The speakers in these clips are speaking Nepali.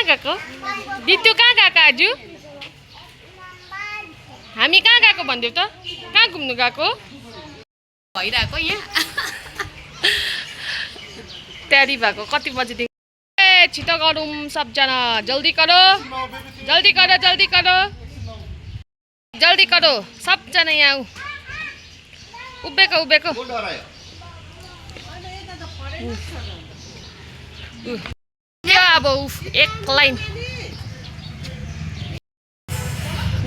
गएको दित्तु कहाँ गएको आज हामी कहाँ गएको भन्दियो त कहाँ घुम्नु गएको भइरहेको यहाँ तयारी भएको कति बजेदेखि ए छिटो गरौँ सबजना जल्दी करो जल्दी करो जल्दी करो जल्दी करो सबजना यहाँ उभिएको उभिएको अब एक लाइन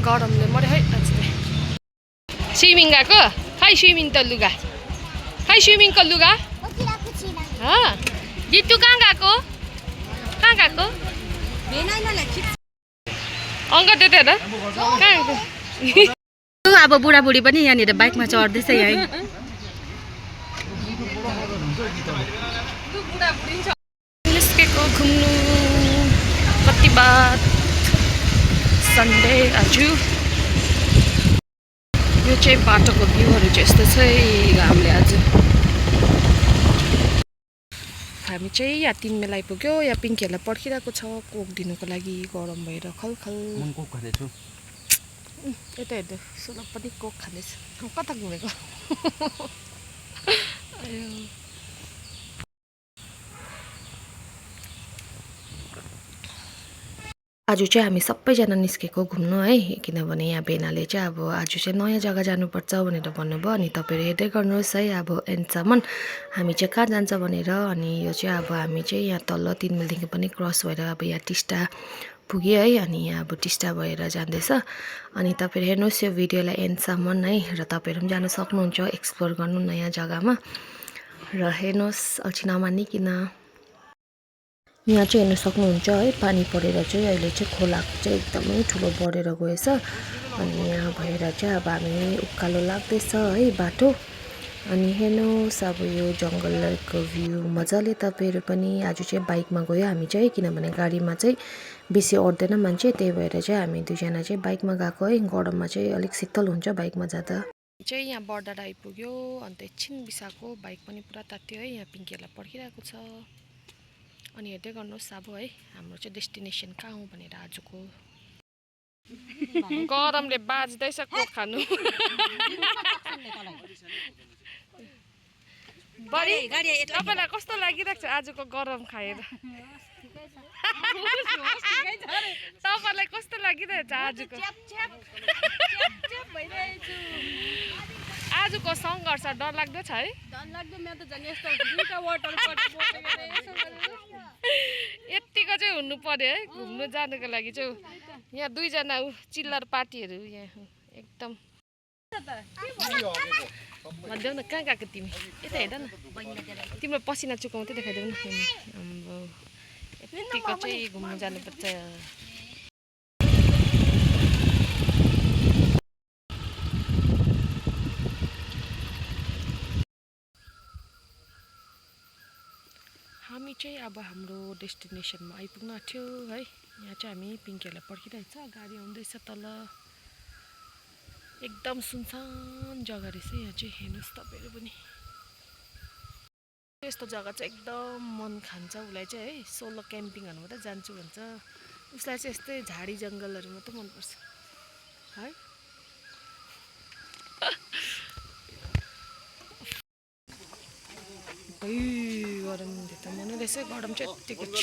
गरमले मरे है स्विमिङ गएको खै स्विमिङ त लुगा खै स्विमिङको लुगा जित्तु कहाँ गएको अङ्क त्यो हेर कहाँ अब बुढाबुढी पनि यहाँनिर बाइकमा चढ्दैछ यहाँ निस्केको घुम्नु कति बात सन्डे आज यो चाहिँ बाटोको भ्यूहरू चाहिँ यस्तो छ घामले आज हामी चाहिँ यहाँ 3 मेल आइपुग्यो यहाँ पिङ्कीहरूलाई पर्खिरहेको छ कोक दिनुको लागि गरम भएर खलखल यता हेर्दै सोलक पनि कोक खाँदैछ कता घुमेको आज चाहिँ हामी सबैजना निस्केको घुम्नु है किनभने यहाँ बेनाले चाहिँ अब आज चाहिँ नयाँ जग्गा जानुपर्छ भनेर भन्नुभयो अनि तपाईँहरू हेर्दै गर्नुहोस् है अब एन्डसम्म हामी चाहिँ कहाँ जान्छ भनेर अनि यो चाहिँ अब हामी चाहिँ यहाँ तल्ल 3 मिलदेखि पनि क्रस भएर अब यहाँ टिस्टा पुग्यो है अनि यहाँ अब टिस्टा भएर जाँदैछ अनि तपाईँहरू हेर्नुहोस् यो भिडियोलाई एन्डसम्म है र तपाईँहरू पनि जान सक्नुहुन्छ एक्सप्लोर गर्नु नयाँ जग्गामा र हेर्नुहोस् अल्छी नमानिकन यहाँ चाहिँ हेर्न सक्नुहुन्छ है पानी परेर चाहिँ अहिले चाहिँ खोलाको चाहिँ एकदमै ठुलो बढेर गएछ अनि यहाँ भएर चाहिँ अब हामी उकालो लाग्दैछ है बाटो अनि हेर्नुहोस् अब यो जङ्गलको भ्यू मजाले तपाईँहरू पनि आज चाहिँ बाइकमा गयो हामी चाहिँ किनभने गाडीमा चाहिँ बेसी अट्दैन मान्छे त्यही भएर चाहिँ हामी दुईजना चाहिँ बाइकमा गएको है गरममा चाहिँ अलिक शीतल हुन्छ बाइकमा जाँदा चाहिँ यहाँ बर्डर आइपुग्यो अन्त एकछिन बिसाको बाइक पनि पुरा तात्यो है यहाँ पिङ्कीहरूलाई पर्खिरहेको छ अनि हेर्दै गर्नुहोस् अब है हाम्रो चाहिँ डेस्टिनेसन कहाँ हो भनेर आजको गरमले बाज्दैछ कोक खानु बढी तपाईँलाई कस्तो लागिरहेको छ आजको गरम खाएर तपाईँलाई कस्तो लागिरहेको छ आजको सङ्घर्ष डरलाग्दो छ है यतिको चाहिँ हुनु पर्यो है घुम्नु जानुको लागि चाहिँ यहाँ दुईजना चिल्लर पार्टीहरू यहाँ एकदम भनिदेऊ न कहाँ गएको तिमी यता हेर न तिम्रो पसिना चुकाउँदै देखाइदेऊ न यतिको चाहिँ घुम्नु जानुपर्छ हामी चाहिँ अब हाम्रो डेस्टिनेसनमा आइपुग्न आँट्यो है यहाँ चाहिँ हामी पिङ्कीहरूलाई पर्खिरहेको छ गाडी आउँदैछ तल एकदम सुनसान जग्गा रहेछ यहाँ चाहिँ हेर्नुहोस् तपाईँहरू पनि यस्तो जग्गा चाहिँ एकदम मन खान्छ उसलाई चाहिँ है सोलो क्याम्पिङहरू मात्रै जान्छु भन्छ उसलाई चाहिँ यस्तै झाडी जङ्गलहरू मात्रै मनपर्छ है गरम त मनै रहेछ गरम चाहिँ यत्तिको छ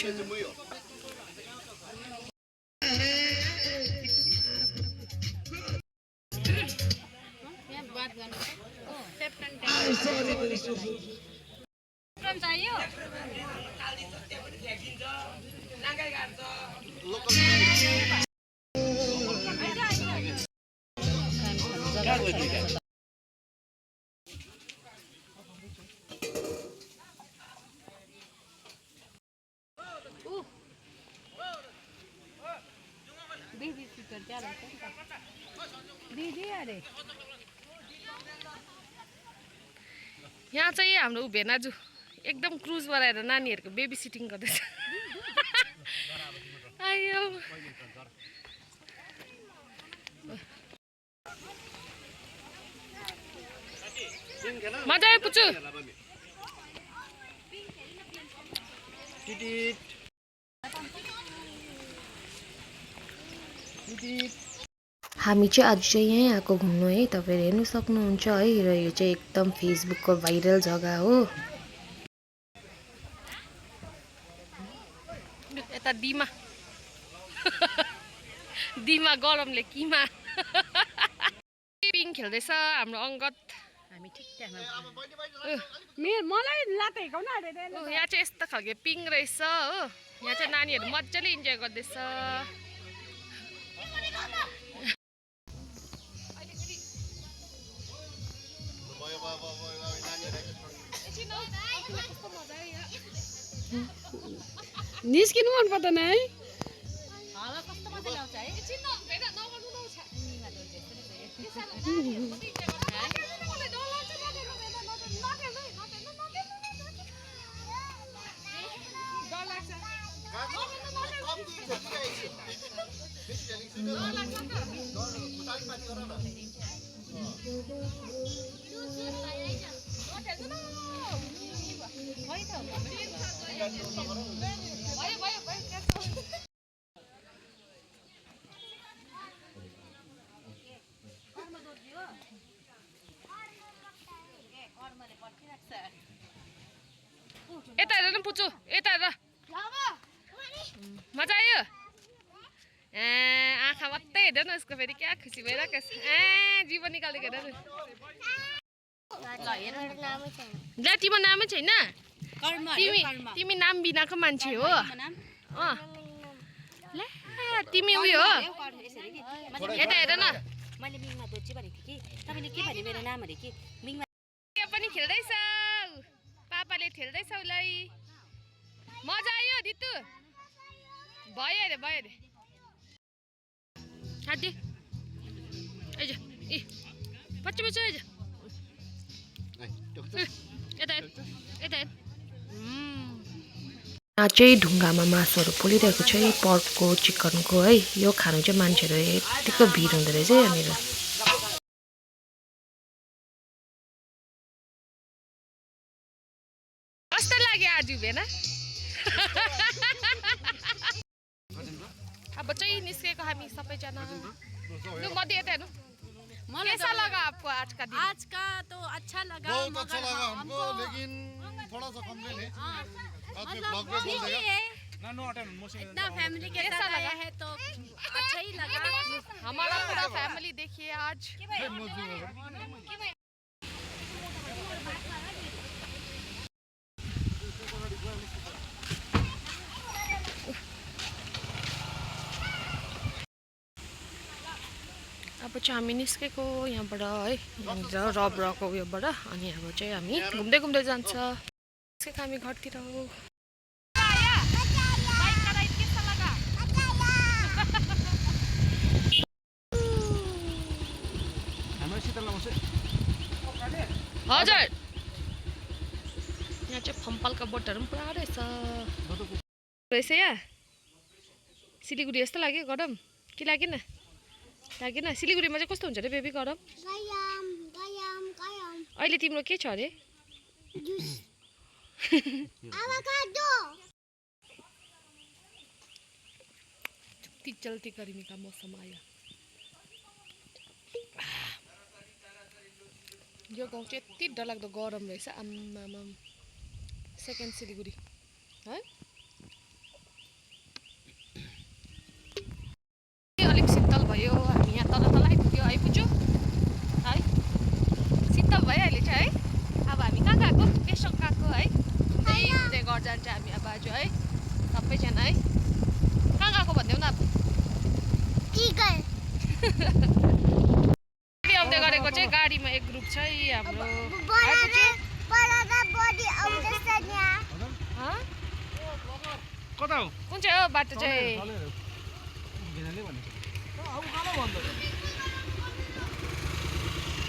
यहाँ चाहिँ हाम्रो भेनाजु एकदम क्रुज बनाएर नानीहरूको बेबी सिटिङ गर्दैछ आयो मजा आयो पुच्चु हामी चाहिँ आज चाहिँ यहीँ आएको घुम्नु है, तपाईँहरू हेर्नु सक्नुहुन्छ है। र यो चाहिँ एकदम फेसबुकको भाइरल जग्गा हो। यता दिमा दिमा गरमले किमा पिङ खेल्दैछ हाम्रो अङ्गत। हामी ठिक टाइममा मलाई लाते हिकाउन यहाँ चाहिँ यस्तो खालको पिङ रहेछ हो। यहाँ चाहिँ नानीहरू मजाले इन्जोय गर्दैछ। निस्किनु मन पर्दैन है। यता हेर न पुच्चो, यता हेर। मजा आयो? आँखा मात्रै हेर्दैन न उसको, फेरि क्या खुसी भइरहेको छ। जीवन निकालेको हेर न। ला तिम्रो नामै छैन? तिमी नाम बिनाको मान्छे हो। ला तिमी उयो हो। यता हेर न। मैले मिङमा दोची भनेको थिएँ कि तपाईँले के भने मेरो नाम अरे कि मिङमा पनि खेल्दैछ। पापाले खेल्दैछ उसलाई। मजा आयो दितु? भयो अरे भयो अरे। हाते आइज ए पछि पछि आइज। यता हेर यता हेर। यहाँ चाहिँ ढुङ्गामा मासुहरू पोलिरहेको छ है, पर्कको चिकनको है। यो खानु चाहिँ मान्छेहरू यतिको भिड हुँदो रहेछ यहाँनिर। कस्तो लाग्यो आज भेन? अब चाहिँ निस्केको हामी सबैजना। लु मध्ये यता हेर्नु। कैसा लगा आपको आज का दिन? आज का तो अच्छा लगा। बहुत अच्छा लगा हमको, लेकिन थोड़ा सा कंप्लेन है। मतलब ठीक ही है। इतना फैमिली के साथ आया है तो अच्छा ही लगा। हमारा पूरा फैमिली देखिए आज। अब चाहिँ हामी निस्केको यहाँबाट है, यहाँनिर रब रकको उयोबाट। अनि अब चाहिँ हामी घुम्दै घुम्दै जान्छ। निस्केको हामी घरतिर हो। हजुर यहाँ चाहिँ फम्पलका बोटहरू पनि पुरा रहेछ रहेछ। यहाँ सिलिगुडी जस्तो लाग्यो गरम कि लागेन? लागेन? सिलिगुडीमा चाहिँ कस्तो हुन्छ अरे बेबी गरम? अहिले तिम्रो के छ अरे? चलती चलती गर्मी का मौसम आया। यो गाउँ चाहिँ यति डरलाग्दो गरम रहेछ। आम्मामा सेकेन्ड सिलिगुडी है। अलिक शीतल भयो। हामी यहाँ तल तल आइपुग्यो आइपुग्यो है। शीतल भयो अहिले चाहिँ है। अब हामी कहाँ गएको? पेसोक गएको है। त्यही हुँदै घर जान्छ हामी अब आज है सबैजना है। कहाँ गएको भनिदेऊ न अब। आउँदै गरेको चाहिँ गाडीमा एक ग्रुप छ हाम्रो। कुन चाहिँ हो बाटो चाहिँ?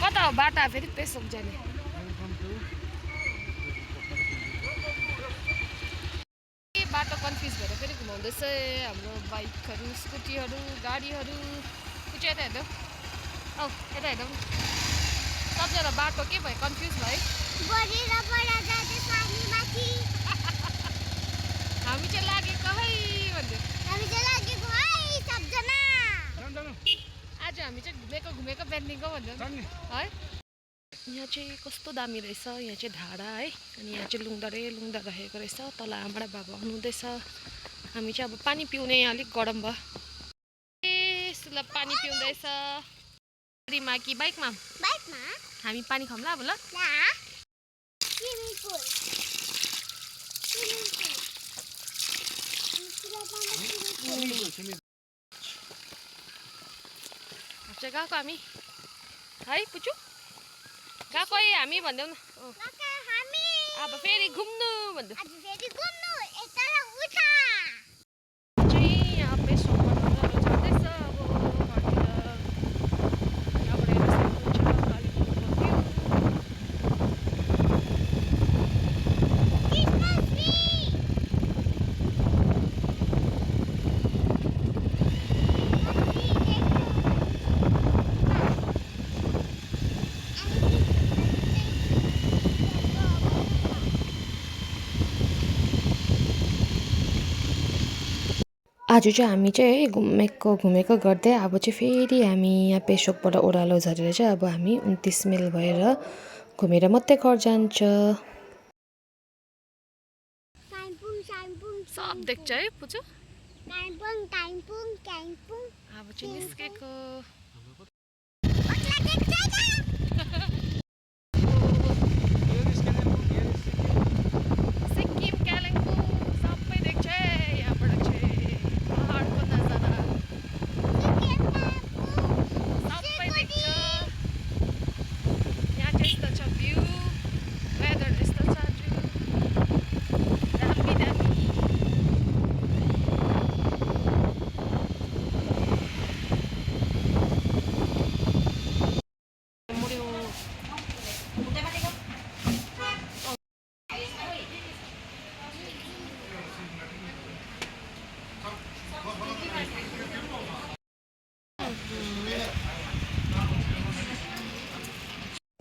कता हो बाटो? फेरि पेसोक जाने। बाटो कन्फ्युज भएर फेरि घुमाउँदैछ हाम्रो बाइकहरू, स्कुटीहरू, गाडीहरू। कुन चाहिँ यता हेर्नु? औ यता हेर्नु। सबजना बाटो के भयो? कन्फ्युज भयो। हामी चाहिँ लागेको है भन्दै। घुमेको पेन्टिङको भन्नु है यहाँ चाहिँ कस्तो दामी रहेछ यहाँ चाहिँ धारा है अनि यहाँ चाहिँ लुङ्दा रहेको रहेछ तल आमाबाट बाबा आउनुहुँदैछ हामी चाहिँ अब पानी पिउने अलिक गरम भयो ए सुलभ पानी पिउँदैछ गाडीमा कि बाइकमा हामी पानी खाउँला अब ल चाहिँ गएको हामी है पुचु गएको हामी भन्दैौ न अब फेरि घुम्नु भन्दै चाहिँ यहाँ पेसोक बनाउन जाँदैछ अब घरतिर यहाँबाट हेर्न सक्नुहुन्छ कालिम्पोङको आज चाहिँ हामी चाहिँ है घुमेको गर्दै अब चाहिँ फेरि हामी यहाँ पेसोकबाट ओह्रालो झरेर चाहिँ अब हामी 29 माइल भएर घुमेर मात्रै घर जान्छ सब देख्छ है पुचु अब चाहिँ निस्केको सिक्किम कालिम्पोङ सबै देख्छ यहाँबाट चाहिँ पहाडको नजारा सबै देख्छ यहाँ चाहिँ यस्तो छ भ्यू वेदर यस्तो छ दामी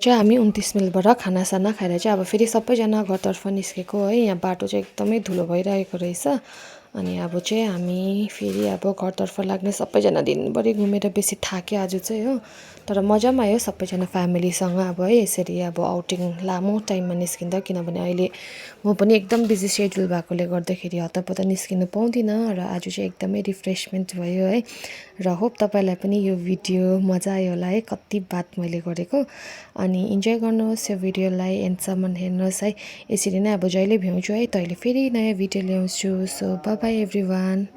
चाहिँ हामी 29 माइलबाट खानासाना खाएर चाहिँ अब फेरि सबैजना घरतर्फ निस्केको है यहाँ बाटो चाहिँ एकदमै धुलो भइरहेको रहेछ अनि अब चाहिँ हामी फेरि अब घरतर्फ लाग्ने सबैजना दिनभरि घुमेर बेसी थाक्यो आज चाहिँ हो तर मजा पनि आयो सबैजना फ्यामिलीसँग अब है यसरी अब आउटिङ लामो टाइममा निस्किँदा किनभने अहिले म पनि एकदम बिजी सेड्युल भएकोले गर्दाखेरि हतपत निस्किनु पाउँदिनँ र आज चाहिँ एकदमै रिफ्रेसमेन्ट भयो है र होप तपाईँलाई पनि यो भिडियो मजा आयो होला है कति बात मैले गरेको अनि इन्जोय गर्नुहोस् यो भिडियोलाई एन्डसम्म हेर्नुहोस् है यसरी नै अब जहिले भ्याउँछु है तैँले फेरि नयाँ भिडियो ल्याउँछु सो बाई बाई एभ्रिवान